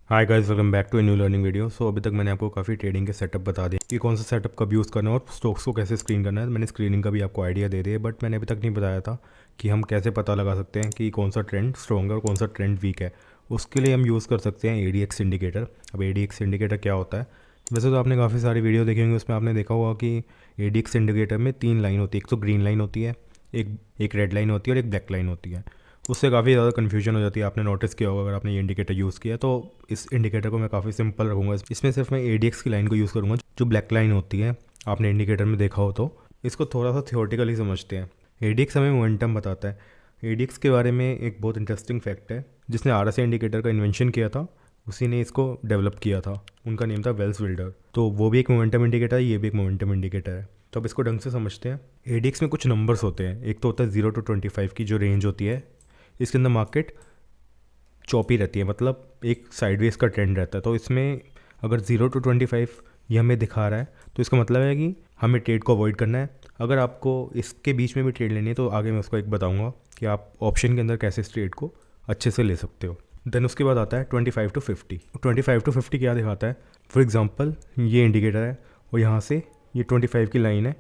Hi guys, welcome back to a new learning video. So अभी तक मैंने आपको काफ़ी ट्रेडिंग के सेटअप बता दिए कि कौन सा सेटअप कब यूज़ करना है और स्टॉक्स को कैसे स्क्रीन करना है। मैंने स्क्रीनिंग का भी आपको आइडिया दे दिया, बट मैंने अभी तक नहीं बताया था कि हम कैसे पता लगा सकते हैं कि कौन सा ट्रेंड स्ट्रॉन्ग है और कौन सा ट्रेंड वीक है। उसके लिए हम यूज़ कर सकते हैं ADX इंडिकेटर। अब ADX इंडिकेटर क्या होता है? वैसे तो आपने काफ़ी सारी वीडियो देखी होंगी, उसमें आपने देखा होगा कि ADX इंडिकेटर में 3 लाइन होती है। एक तो ग्रीन लाइन होती है, एक एक रेड लाइन होती है और एक ब्लैक लाइन होती है। उससे काफ़ी ज़्यादा कन्फ्यूजन हो जाती है। आपने नोटिस किया होगा अगर आपने ये इंडिकेटर यूज़ किया, तो इस इंडिकेटर को मैं काफ़ी सिंपल रखूँगा। इसमें सिर्फ मैं ADX की लाइन को यूज़ करूँगा जो ब्लैक लाइन होती है। आपने इंडिकेटर में देखा हो तो इसको थोड़ा सा थियोरटिकली समझते हैं। ADX हमें मोमेंटम बताता है। ADX के बारे में एक बहुत इंटरेस्टिंग फैक्ट है, जिसने RSI इंडिकेटर का इन्वेंशन किया था उसी ने इसको डेवलप किया था। उनका नेम था वेल्स विल्डर। तो वो भी एक मोमेंटम इंडिकेटर है, ये भी एक मोमेंटम इंडिकेटर है। तो अब इसको ढंग से समझते हैं। ADX में कुछ नंबर्स होते हैं। एक तो होता है 0 to 25 की जो रेंज होती है। इसके अंदर मार्केट चौपी रहती है, मतलब एक साइडवेज का ट्रेंड रहता है। तो इसमें अगर 0 to 25 ये हमें दिखा रहा है तो इसका मतलब है कि हमें ट्रेड को अवॉइड करना है। अगर आपको इसके बीच में भी ट्रेड लेनी है तो आगे मैं उसको एक बताऊंगा कि आप ऑप्शन के अंदर कैसे इस ट्रेड को अच्छे से ले सकते हो। देन उसके बाद आता है 25 to 50। 25 to 50 क्या दिखाता है? फॉर एग्जांपल ये इंडिकेटर है और यहाँ से ये 25 की लाइन है,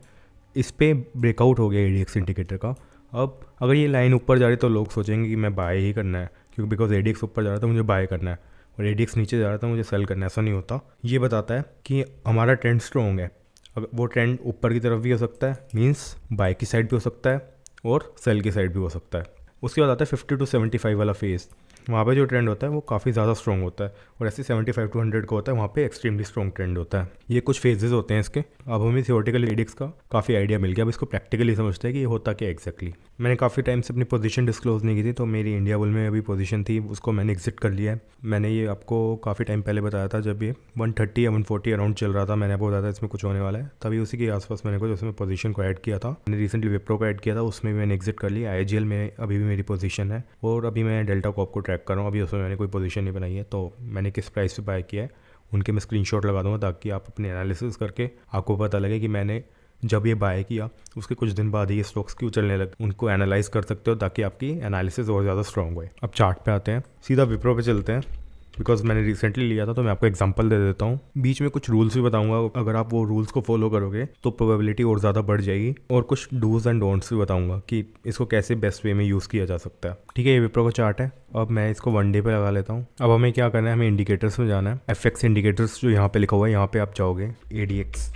इस पर ब्रेकआउट हो गया ADX इंडिकेटर का। अब अगर ये लाइन ऊपर जा रही है तो लोग सोचेंगे कि मैं बाय ही करना है, क्योंकि बिकॉज ADX ऊपर जा रहा था मुझे बाय करना है और ADX नीचे जा रहा था मुझे सेल करना है। ऐसा नहीं होता। ये बताता है कि हमारा ट्रेंड स्ट्रॉन्ग है। अगर वो ट्रेंड ऊपर की तरफ भी हो सकता है, मीन्स बाय की साइड भी हो सकता है और सेल की साइड भी हो सकता है। उसके बाद आता है 50 to 75 वाला फेज़। वहाँ पे जो ट्रेंड होता है वो काफ़ी ज़्यादा स्ट्रॉन्ग होता है और ऐसे 75 to 100 का होता है, वहाँ पे एक्सट्रीमली स्ट्रॉन्ग ट्रेंड होता है। ये कुछ फेजेस होते हैं इसके। अब हमें थियोरेटिकली ADX का काफ़ी आइडिया मिल गया। अब इसको प्रैक्टिकली समझते हैं कि ये होता क्या एग्जैक्टली। मैंने काफ़ी टाइम से अपनी पोजीशन डिस्क्लोज नहीं की थी, तो मेरी इंडिया बुल में अभी पोजीशन थी, उसको मैंने एग्जिट कर लिया है। मैंने ये आपको काफ़ी टाइम पहले बताया था, जब ये 130 या 140 अराउंड चल रहा था। मैंने आपको बताया था इसमें कुछ होने वाला है, तभी उसी के आसपास मैंने कुछ उसमें पोजीशन को ऐड किया था। मैंने रिसेंटली विप्रो को ऐड किया था, उसमें भी मैंने एग्जिट कर लिया। IGL में अभी भी मेरी पोजीशन है और अभी मैं डेल्टा कॉप को ट्रैक कर रहा हूँ। अभी उसमें मैंने कोई पोजीशन नहीं बनाई है, तो मैंने किस प्राइस पे बाय किया है उनके मैं स्क्रीनशॉट लगा दूंगा, ताकि आप अपने एनालिसिस करके आपको पता लगे कि मैंने जब ये बाय किया उसके कुछ दिन बाद ही ये स्टॉक्स क्यों चलने लगे, उनको एनालाइज कर सकते हो ताकि आपकी एनालिसिस और ज़्यादा स्ट्रॉन्ग हो। अब चार्ट पे आते हैं, सीधा विप्रो पे चलते हैं। बिकॉज मैंने रिसेंटली लिया था तो मैं आपको एग्जांपल दे देता हूँ। बीच में कुछ रूल्स भी बताऊंगा, अगर आप वो रूल्स को फॉलो करोगे तो प्रोबेबिलिटी और ज़्यादा बढ़ जाएगी। और कुछ डूज एंड डोंट्स भी बताऊंगा कि इसको कैसे बेस्ट वे में यूज़ किया जा सकता है। ठीक है, ये विप्रो का चार्ट है। अब मैं इसको 1 डे पे लगा लेता हूँ। अब हमें क्या करना है, हमें इंडिकेटर्स में जाना है। FX इंडिकेटर्स जो यहाँ पे लिखा हुआ है, यहाँ पे आप जाओगे ADX,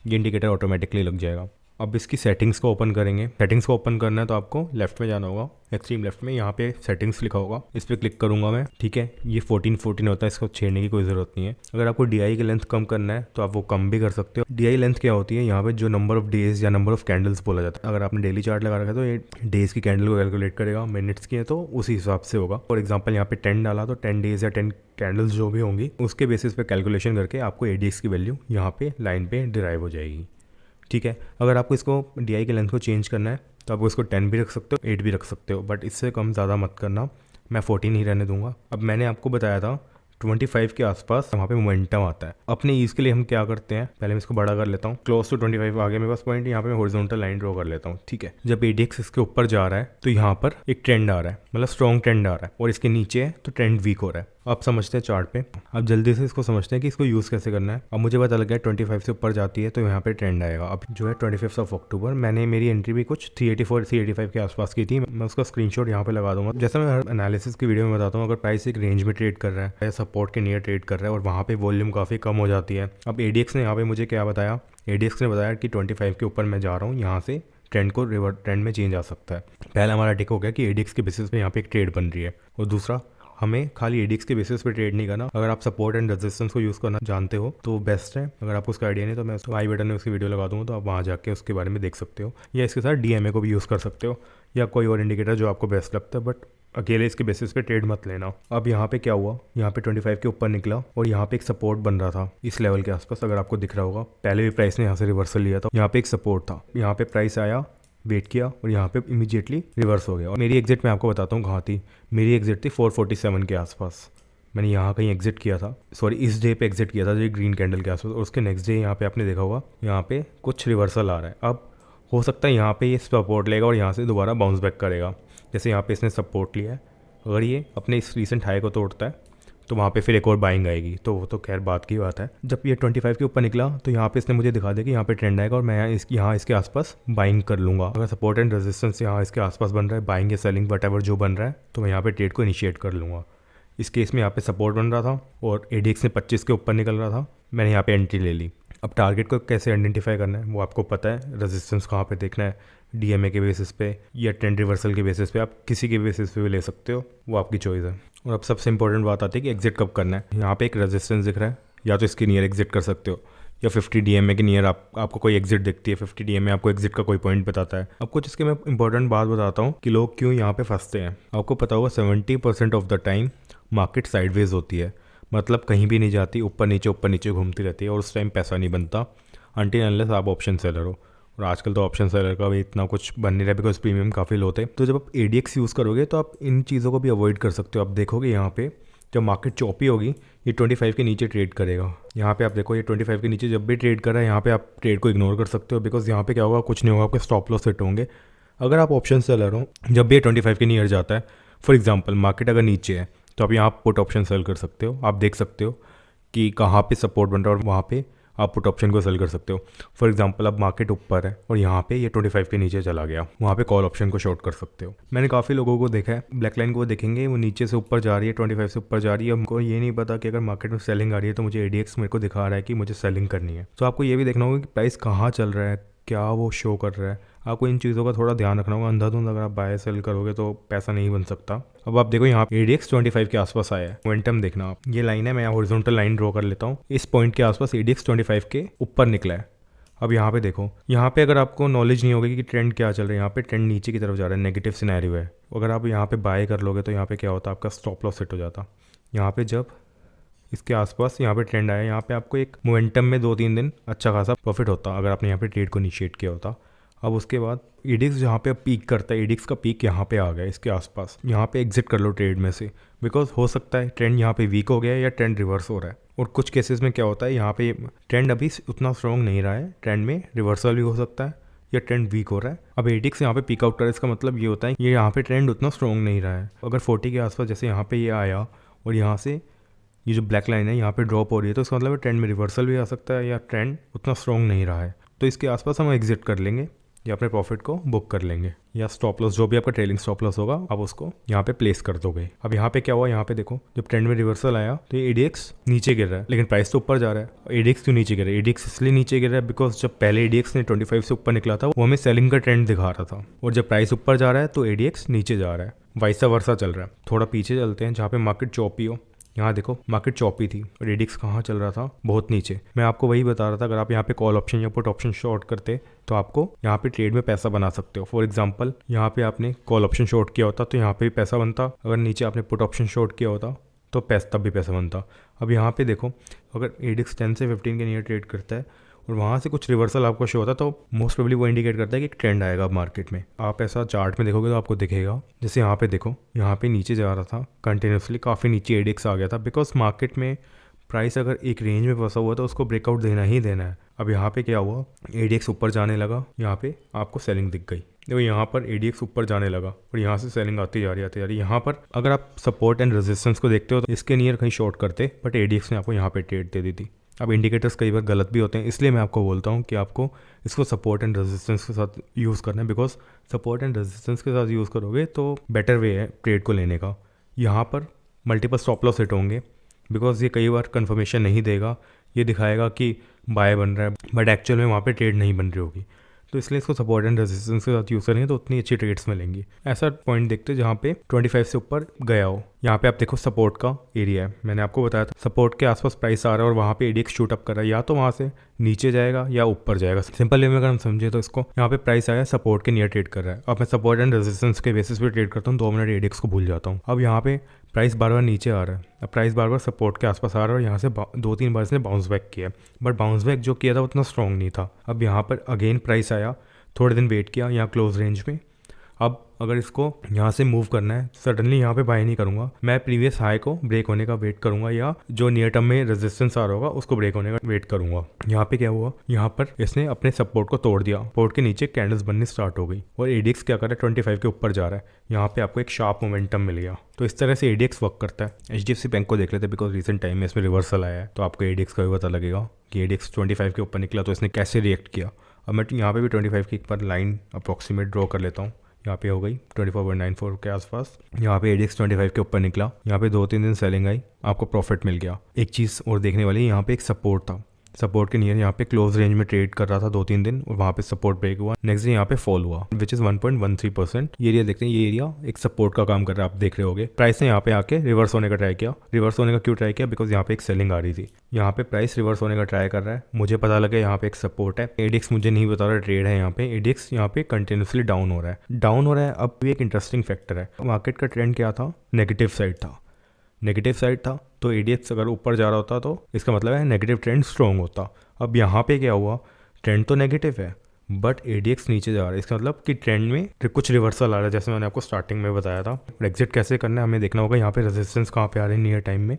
ये इंडिकेटर ऑटोमेटिकली लग जाएगा। अब इसकी सेटिंग्स को ओपन करेंगे। सेटिंग्स को ओपन करना है तो आपको लेफ्ट में जाना होगा, एक्सट्रीम लेफ्ट में। यहाँ पे सेटिंग्स लिखा होगा, इस पर क्लिक करूंगा मैं। ठीक है, ये 14 होता है, इसको छेड़ने की कोई ज़रूरत नहीं है। अगर आपको DI की लेंथ कम करना है तो आप वो कम भी कर सकते हो। DI लेंथ क्या होती है? यहाँ पे जो नंबर ऑफ डेज या नंबर ऑफ कैंडल्स बोला जाता है। अगर आपने डेली चार्ट लगा रखा है तो ये डेज की कैंडल को कैलकुलेट करेगा, मिनट्स की है तो उसी हिसाब से होगा। फॉर एग्जाम्पल यहाँ पे 10 डाला तो 10 डेज या 10 कैंडल्स जो भी होंगी उसके बेसिस पे कैलकुलेशन करके आपको ADX की वैल्यू यहाँ पे लाइन पे डिराइव हो जाएगी। ठीक है, अगर आपको इसको DI की लेंथ को चेंज करना है तो आप इसको 10 भी रख सकते हो, 8 भी रख सकते हो, बट इससे कम ज़्यादा मत करना। मैं 14 ही रहने दूंगा। अब मैंने आपको बताया था 25 के आसपास वहाँ पे मोमेंटम आता है। अपने ईज के लिए हम क्या करते हैं, पहले मैं इसको बड़ा कर लेता हूँ। क्लोज टू 25 आ गया मेरे पास पॉइंट, यहाँ पे मैं हॉरिजॉन्टल लाइन ड्रॉ कर लेता हूँ। ठीक है, जब ADX इसके ऊपर जा रहा है तो यहाँ पर एक ट्रेंड आ रहा है, मतलब स्ट्रॉन्ग ट्रेंड आ रहा है, और इसके नीचे है तो ट्रेंड वीक हो रहा है। अब समझते हैं चार्ट पे। अब जल्दी से इसको समझते हैं कि इसको यूज़ कैसे करना है। अब मुझे पता लग गया 25 से ऊपर जाती है तो यहाँ पे ट्रेंड आएगा। अब जो है 25 अक्टूबर, मैंने मेरी एंट्री भी कुछ 384 385 के आसपास की थी। मैं उसका स्क्रीनशॉट यहाँ पे लगा दूंगा। जैसा मैं हर एनालिसिस की वीडियो में बताता हूँ, अगर प्राइस एक रेंज में ट्रेड कर रहा है या सपोर्ट के नियर ट्रेड कर रहा है और वहाँ पे वॉल्यूम काफ़ी कम हो जाती है। अब ADX ने यहाँ पे मुझे क्या बताया, ADX ने बताया कि 25 के ऊपर मैं जा रहा हूँ, यहाँ से ट्रेंड को रिवर्ट ट्रेंड में चेंज आ सकता है। पहला हमारा टिक हो गया कि ADX के बेसिस पे यहाँ पे एक ट्रेड बन रही है, और दूसरा हमें खाली ADX के बेसिस पे ट्रेड नहीं करना। अगर आप सपोर्ट एंड रेजिस्टेंस को यूज़ करना जानते हो तो बेस्ट है। अगर आपको उसका आइडिया नहीं तो मैं उसको आई बटन में उसकी वीडियो लगा दूंगा, तो आप वहाँ जाके उसके बारे में देख सकते हो, या इसके साथ DMA को भी यूज़ कर सकते हो, या कोई और इंडिकेटर जो आपको बेस्ट लगता है, बट अकेले इसके बेसिस पे ट्रेड मत लेना। अब यहाँ पे क्या हुआ, यहाँ पे 25 के ऊपर निकला और यहाँ पे एक सपोर्ट बन रहा था इस लेवल के आसपास। अगर आपको दिख रहा होगा, पहले भी प्राइस ने यहाँ से रिवर्सल लिया था, यहाँ पे एक सपोर्ट था, यहाँ पे प्राइस आया, वेट किया और यहाँ पे इमीडिएटली रिवर्स हो गया। और मेरी एग्जिट मैं आपको बताता हूँ कहाँ थी। मेरी एग्जिट थी 447 के आसपास। मैंने यहाँ कहीं एग्जिट किया था, सॉरी इस डे पे एग्जिट किया था जो ग्रीन कैंडल के आसपास, और उसके नेक्स्ट डे यहाँ पे आपने देखा होगा यहाँ पे कुछ रिवर्सल आ रहा है। अब हो सकता है यहाँ पे ये सपोर्ट लेगा और यहाँ से दोबारा बाउंस बैक करेगा। जैसे यहाँ पे इसने सपोर्ट लिया है, अगर ये अपने इस रीसेंट हाई को तोड़ता है तो वहाँ पे फिर एक और बाइंग आएगी, तो वो तो खैर बात की बात है। जब ये 25 के ऊपर निकला तो यहाँ पे इसने मुझे दिखा दिया कि यहाँ पे ट्रेंड आएगा और मैं यहाँ इसके आसपास बाइंग कर लूँगा। अगर सपोर्ट एंड रेजिस्टेंस यहाँ इसके आसपास बन रहा है, बाइंग या सेलिंग वट जो बन रहा है, तो मैं यहाँ पे ट्रेड को इनिशिएट कर लूँगा। इस केस में यहाँ पे सपोर्ट बन रहा था और ADX ने 25 के ऊपर निकल रहा था, मैंने यहाँ पे एंट्री ले ली। अब टारगेट को कैसे आइडेंटिफाई करना है वो आपको पता है, रेजिस्टेंस कहाँ पे देखना है, DMA के बेसिस पे या ट्रेंड रिवर्सल के बेसिस पे, आप किसी के बेसिस पे भी ले सकते हो, वो आपकी चॉइस है। और अब सबसे इंपॉर्टेंट बात आती है कि एग्जिट कब करना है। यहाँ पे एक रेजिस्टेंस दिख रहा है, या तो इसके नियर एग्जिट कर सकते हो या 50 DMA के नियर आपको कोई एग्जिट दिखती है, 50 DMA आपको एग्जिट का कोई पॉइंट बताता है। अब कुछ इसके मैं इंपॉर्टेंट बात बताता हूँ कि लोग क्यों यहाँ पे फंसते हैं। आपको पता होगा 70% of the time market sideways होती है, मतलब कहीं भी नहीं जाती, ऊपर नीचे घूमती रहती है और उस टाइम पैसा नहीं बनता अनटिल अनलेस आप ऑप्शन सेलर हो। और आजकल तो ऑप्शन सेलर का भी इतना कुछ बन नहीं रहा बिकॉज प्रीमियम काफ़ी लो थे। तो जब आप ADX यूज़ करोगे तो आप इन चीज़ों को भी अवॉइड कर सकते हो। आप देखोगे यहाँ पे जब मार्केट चौपी होगी ये 25 के नीचे ट्रेड करेगा। यहाँ पे आप देखो ये 25 के नीचे जब भी ट्रेड कर रहा है, यहाँ पे आप ट्रेड को इग्नोर कर सकते हो बिकॉज यहाँ पे क्या होगा, कुछ नहीं होगा, आपके स्टॉप लॉस सेट होंगे। अगर आप ऑप्शन सेलर हो, जब भी ये 25 के नियर जाता है, फॉर एग्जाम्पल मार्केट अगर नीचे है तो आप यहाँ पुट ऑप्शन सेल कर सकते हो। आप देख सकते हो कि कहाँ पे सपोर्ट बन रहा है और वहाँ पे आप पुट ऑप्शन को सेल कर सकते हो। फॉर एग्जांपल अब मार्केट ऊपर है और यहाँ पे ये 25 के नीचे चला गया, वहाँ पे कॉल ऑप्शन को शॉर्ट कर सकते हो। मैंने काफ़ी लोगों को देखा है, ब्लैक लाइन को देखेंगे वो नीचे से ऊपर जा रही है, 25 से ऊपर जा रही है, हमको ये नहीं पता कि अगर मार्केट में सेलिंग आ रही है तो मुझे ADX मेरे को दिखा रहा है कि मुझे सेलिंग करनी है। तो आपको ये भी देखना होगा कि प्राइस कहाँ चल रहा है, क्या वो शो कर रहा है, आपको इन चीज़ों का थोड़ा ध्यान रखना होगा। अंधाधुंध अगर आप बाय सेल करोगे तो पैसा नहीं बन सकता। अब आप देखो यहाँ पे ADX 25 के आसपास आया है, मोमेंटम देखना आप, ये लाइन है, मैं हॉरिजॉन्टल लाइन ड्रॉ कर लेता हूँ, इस पॉइंट के आसपास ADX 25 के ऊपर निकला है। अब यहाँ पे देखो, यहाँ पे अगर आपको नॉलेज नहीं होगी कि ट्रेंड क्या चल रहा है, यहाँ पे ट्रेंड नीचे की तरफ जा रहा है, नेगेटिव सिनेरियो है, अगर आप यहाँ पे बाय कर लोगे तो यहाँ पे क्या होता है, आपका स्टॉप लॉस सेट हो जाता। यहाँ पे जब इसके आसपास यहाँ पे ट्रेंड आया, यहाँ पे आपको एक मोमेंटम में 2-3 दिन अच्छा खासा प्रॉफिट होता अगर आपने यहाँ पे ट्रेड को इनिशिएट किया होता। अब उसके बाद ADX जहाँ पे पीक करता है, ADX का पीक यहाँ पे आ गया इसके आसपास, यहाँ पे एग्जिट कर लो ट्रेड में से, बिकॉज हो सकता है ट्रेंड यहाँ पे वीक हो गया है या ट्रेंड रिवर्स हो रहा है। और कुछ केसेस में क्या होता है, यहाँ पे ट्रेंड अभी उतना स्ट्रॉन्ग नहीं रहा है, ट्रेंड में रिवर्सल भी हो सकता है या ट्रेंड वीक हो रहा है। अब ADX यहाँ पे पीक आउट कर रहा है, इसका मतलब ये होता है ये यहाँ पे ट्रेंड उतना स्ट्रॉन्ग नहीं रहा है। अगर 40 के आसपास जैसे यहाँ पे ये आया और यहाँ से ये जो ब्लैक लाइन है यहाँ पे ड्रॉप हो रही है, तो इसका मतलब ट्रेंड में रिवर्सल भी आ सकता है या ट्रेंड उतना स्ट्रॉन्ग नहीं रहा है, तो इसके आसपास हम एग्जिट कर लेंगे या अपने प्रॉफिट को बुक कर लेंगे, या स्टॉप लॉस जो भी आपका ट्रेलिंग स्टॉप लॉस होगा आप उसको यहाँ पे प्लेस कर दोगे। अब यहाँ पे क्या हुआ, यहाँ पे देखो जब ट्रेंड में रिवर्सल आया तो ये ADX नीचे गिर रहा है लेकिन प्राइस तो ऊपर जा रहा है। ADX क्यों नीचे गिर रहा है, ADX इसलिए नीचे गिर रहा है बिकॉज जब पहले ADX ने 25 से ऊपर निकला था वो हमें सेलिंग का ट्रेंड दिखा रहा था, और जब प्राइस ऊपर जा रहा है तो ADX नीचे जा रहा है, वाइसा वर्सा चल रहा है। थोड़ा पीछे चलते हैं जहाँ पे मार्केट चौपी हो, यहाँ देखो मार्केट चौपी थी और ADX कहाँ चल रहा था, बहुत नीचे। मैं आपको वही बता रहा था, अगर आप यहाँ पे कॉल ऑप्शन या पुट ऑप्शन शॉर्ट करते तो आपको यहाँ पे ट्रेड में पैसा बना सकते हो। फॉर एग्जांपल यहाँ पे आपने कॉल ऑप्शन शॉर्ट किया होता तो यहाँ पे भी पैसा बनता, अगर नीचे आपने पुट ऑप्शन शॉर्ट किया होता तो तब भी पैसा बनता। अब यहाँ पे देखो अगर ADX 10 से 15 के नियर ट्रेड करता है और वहाँ से कुछ रिवर्सल आपको शो होता है तो मोस्ट प्रोबेबली वो इंडिकेट करता है कि एक ट्रेंड आएगा मार्केट में। आप ऐसा चार्ट में देखोगे तो आपको दिखेगा, जैसे यहाँ पे देखो यहाँ पे नीचे जा रहा था कंटिन्यूसली, काफ़ी नीचे ADX आ गया था बिकॉज मार्केट में प्राइस अगर एक रेंज में फंसा हुआ तो उसको ब्रेकआउट देना ही देना है। अब यहाँ पे क्या हुआ, ADX ऊपर जाने लगा, यहाँ पे आपको सेलिंग दिख गई, देखो यहाँ पर ADX ऊपर जाने लगा और यहाँ से सेलिंग आती जा रही। यहाँ पर अगर आप सपोर्ट एंड रेजिस्टेंस को देखते हो तो इसके नियर कहीं शॉर्ट करते, बट ADX ने आपको यहाँ पे ट्रेड दे दी थी। अब इंडिकेटर्स कई बार गलत भी होते हैं, इसलिए मैं आपको बोलता हूँ कि आपको इसको सपोर्ट एंड रेजिस्टेंस के साथ यूज़ करना है, बिकॉज सपोर्ट एंड रेजिस्टेंस के साथ यूज़ करोगे तो बेटर वे है ट्रेड को लेने का। यहाँ पर मल्टीपल स्टॉप लॉस हिट होंगे बिकॉज ये कई बार कंफर्मेशन नहीं देगा, ये दिखाएगा कि बाय बन रहा है बट एक्चुअल में वहाँ पे ट्रेड नहीं बन रही होगी, तो इसलिए इसको सपोर्ट एंड रेजिस्टेंस के साथ यूज़ करेंगे तो उतनी अच्छी ट्रेड्स मिलेंगी। ऐसा पॉइंट देखते जहाँ पे 25 से ऊपर गया हो, यहाँ पे आप देखो सपोर्ट का एरिया है, मैंने आपको बताया था सपोर्ट के आसपास प्राइस आ रहा है और वहाँ पे ADX शूट अप कर रहा है, या तो वहाँ से नीचे जाएगा या ऊपर जाएगा। सिंपल वे में अगर हम समझे तो इसको यहाँ पे प्राइस आया सपोर्ट के नियर ट्रेड कर रहा है, अब मैं सपोर्ट एंड रेजिस्टेंस के बेसिस पे ट्रेड करता हूँ, 2 मिनट ADX को भूल जाता हूँ। अब यहाँ पे प्राइस बार बार नीचे आ रहा है, अब प्राइस बार बार सपोर्ट के आसपास आ रहा है और यहाँ से 2-3 बार इसने बाउंस बैक किया, बट बाउंस बैक जो किया था उतना स्ट्रॉन्ग नहीं था। अब यहाँ पर अगेन प्राइस आया, थोड़े दिन वेट किया यहाँ क्लोज रेंज में, अब अगर इसको यहाँ से मूव करना है, सडनली यहाँ पे बाय नहीं करूंगा, मैं प्रीवियस हाई को ब्रेक होने का वेट करूंगा या जो नियर टर्म में रेजिस्टेंस आ रहा होगा उसको ब्रेक होने का वेट करूंगा। यहाँ पे क्या हुआ, यहाँ पर इसने अपने सपोर्ट को तोड़ दिया, सपोर्ट के नीचे कैंडल्स बननी स्टार्ट हो गई और एडीएक्स क्या कर रहा है 25 के ऊपर जा रहा है। यहाँ पे आपको एक शार्प मोमेंटम मिल गया। तो इस तरह से एडीएक्स वर्क करता है। HDFC बैंक को देख लेते हैं बिकॉज रिसेंट टाइम में इसमें रिवर्सल आया है, तो आपको एडीएक्स का भी पता लगेगा कि एडीएक्स 25 के ऊपर निकला तो इसने कैसे रिएक्ट किया। अब मैं यहाँ पे भी 25 के ऊपर लाइन अप्रॉक्सीमेट ड्रॉ कर लेता हूँ। यहाँ पे हो गई 24.94 के आसपास। यहाँ पे एडीएक्स 25 के ऊपर निकला, यहाँ पे 2-3 दिन सेलिंग आई, आपको प्रॉफिट मिल गया। एक चीज़ और देखने वाली, यहाँ पे एक सपोर्ट था, सपोर्ट के नियर यहाँ पे क्लोज रेंज में ट्रेड कर रहा था 2-3 दिन और वहाँ पे सपोर्ट ब्रेक हुआ। नेक्स्ट डे यहाँ पे फॉल हुआ विच इज 1.13%। ये एरिया देखते हैं, ये एरिया एक सपोर्ट का काम कर रहा है, आप देख रहे होगे। प्राइस ने यहाँ पे आके रिवर्स होने का ट्राई किया। रिवर्स होने का क्यों ट्राई किया, बिकॉज यहाँ पे एक सेलिंग आ रही थी। यहाँ पे प्राइस रिवर्स होने का ट्राई कर रहा है, मुझे पता लगा यहाँ पे एक सपोर्ट है। एडीएक्स मुझे नहीं बता रहा ट्रेड है यहाँ पे, एडीएक्स यहाँ पे कंटिन्यूसली डाउन हो रहा है, डाउन हो रहा है। अब भी एक इंटरेस्टिंग फैक्टर है, मार्केट का ट्रेंड क्या था, नेगेटिव साइड था, नेगेटिव साइड था। तो एडीएक्स अगर ऊपर जा रहा होता तो इसका मतलब है नेगेटिव ट्रेंड स्ट्रॉन्ग होता। अब यहाँ पे क्या हुआ, ट्रेंड तो नेगेटिव है बट एडीएक्स नीचे जा रहा है, इसका मतलब कि ट्रेंड में कुछ रिवर्सल आ रहा है, जैसे मैंने आपको स्टार्टिंग में बताया था। एग्जिट कैसे करना है हमें देखना होगा। यहाँ पे रेजिस्टेंस कहाँ पे आ रहे हैं नियर टाइम में,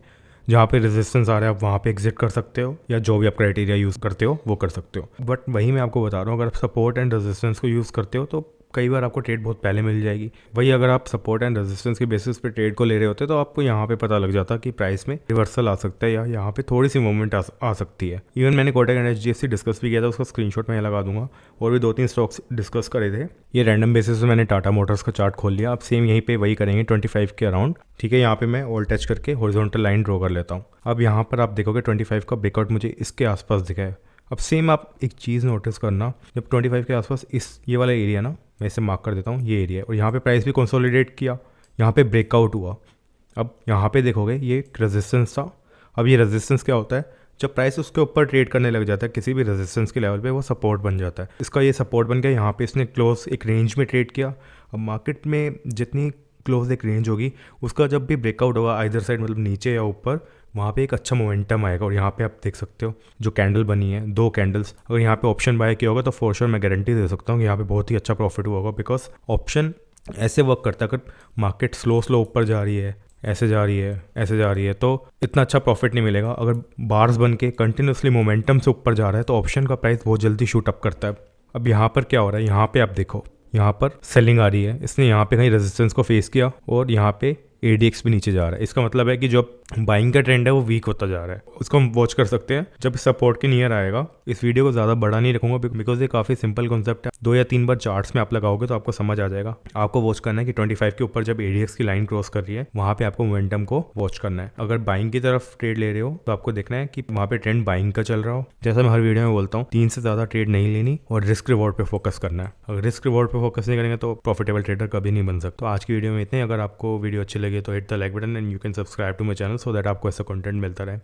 जहाँ पे रेजिस्टेंस आ रहा है आप वहाँ पे एग्जिट कर सकते हो या जो भी आप क्राइटेरिया यूज़ करते हो वो कर सकते हो। बट वही मैं आपको बता रहा हूँ, अगर आप सपोर्ट एंड रेजिस्टेंस को यूज़ करते हो तो कई बार आपको ट्रेड बहुत पहले मिल जाएगी। वही अगर आप सपोर्ट एंड रेजिस्टेंस के बेसिस पे ट्रेड को ले रहे होते तो आपको यहाँ पे पता लग जाता कि प्राइस में रिवर्सल आ सकता है या यहाँ पे थोड़ी सी मूवमेंट आ सकती है। इवन मैंने कोटक एंड HDFC डिस्कस भी किया था, उसका स्क्रीनशॉट मैं लगा दूंगा। और भी 2-3 स्टॉक्स डिस्कस करे थे। ये रैंडम बेसिस पे मैंने टाटा मोटर्स का चार्ट खोल लिया। अब सेम यहीं पे वही करेंगे 25 के अराउंड, ठीक है। यहाँ पे मैं ऑल टच करके हॉरिजॉन्टल लाइन ड्रॉ कर लेता हूँ। अब यहाँ पर आप देखोगे 25 का ब्रेकआउट मुझे इसके आसपास दिखा है। अब सेम आप एक चीज़ नोटिस करना, जब 25 के आसपास ये वाला एरिया ना, मैं इसे मार्क कर देता हूँ, ये एरिया, और यहाँ पे प्राइस भी कंसोलिडेट किया, यहाँ पे ब्रेकआउट हुआ। अब यहाँ पे देखोगे ये एक रेजिस्टेंस था। अब ये रेजिस्टेंस क्या होता है, जब प्राइस उसके ऊपर ट्रेड करने लग जाता है किसी भी रेजिस्टेंस के लेवल पे, वो सपोर्ट बन जाता है। इसका ये सपोर्ट बन गया, यहाँ पे इसने क्लोज एक रेंज में ट्रेड किया। अब मार्केट में जितनी क्लोज एक रेंज होगी उसका जब भी ब्रेकआउट होगा आइदर साइड, मतलब नीचे या ऊपर, वहाँ पे एक अच्छा मोमेंटम आएगा। और यहाँ पे आप देख सकते हो जो कैंडल बनी है, 2 कैंडल्स, अगर यहाँ पे ऑप्शन बाय किया होगा तो फॉर श्योर मैं गारंटी दे सकता हूँ कि यहाँ पे बहुत ही अच्छा प्रॉफिट हुआ होगा। बिकॉज ऑप्शन ऐसे वर्क करता है, अगर मार्केट स्लो ऊपर जा रही है, ऐसे जा रही है, ऐसे जा रही है, तो इतना अच्छा प्रॉफिट नहीं मिलेगा। अगर बार्स बन के कंटिन्यूसली मोमेंटम से ऊपर जा रहा है तो ऑप्शन का प्राइस बहुत जल्दी शूट अप करता है। अब यहाँ पर क्या हो रहा है, यहाँ पे आप देखो, यहाँ पर सेलिंग आ रही है, इसने यहाँ पे कहीं रेजिस्टेंस को फेस किया और यहाँ पे एडीएक्स भी नीचे जा रहा है। इसका मतलब है कि जो बाइंग का ट्रेंड है वो वीक होता जा रहा है। उसको हम वॉच कर सकते हैं जब सपोर्ट के नियर आएगा। इस वीडियो को ज़्यादा बड़ा नहीं रखूंगा बिकॉज ये काफ़ी सिंपल कॉन्सेप्ट है। 2 या 3 बार चार्ट्स में आप लगाओगे तो आपको समझ आ जाएगा। आपको वॉच करना है कि 25 के ऊपर जब एडीएक्स की लाइन क्रॉस कर रही है वहाँ पे आपको मोमेंटम को वॉच करना है। अगर बाइंग की तरफ ट्रेड ले रहे हो तो आपको देखना है कि वहाँ पे ट्रेंड बाइंग का चल रहा हो। जैसा मैं हर वीडियो में बोलता हूँ, 3 से ज़्यादा ट्रेड नहीं लेनी और रिस्क रिवॉर्ड पे फोकस करना है। अगर रिस्क रिवॉर्ड पे फोकस नहीं करेंगे तो प्रॉफिटेबल ट्रेडर कभी नहीं बन सकता। तो आज की वीडियो में इतने। अगर आपको वीडियो अच्छी लगे तो hit the like button and you can subscribe to my channel so that आपको ऐसा कंटेंट मिलता रहे।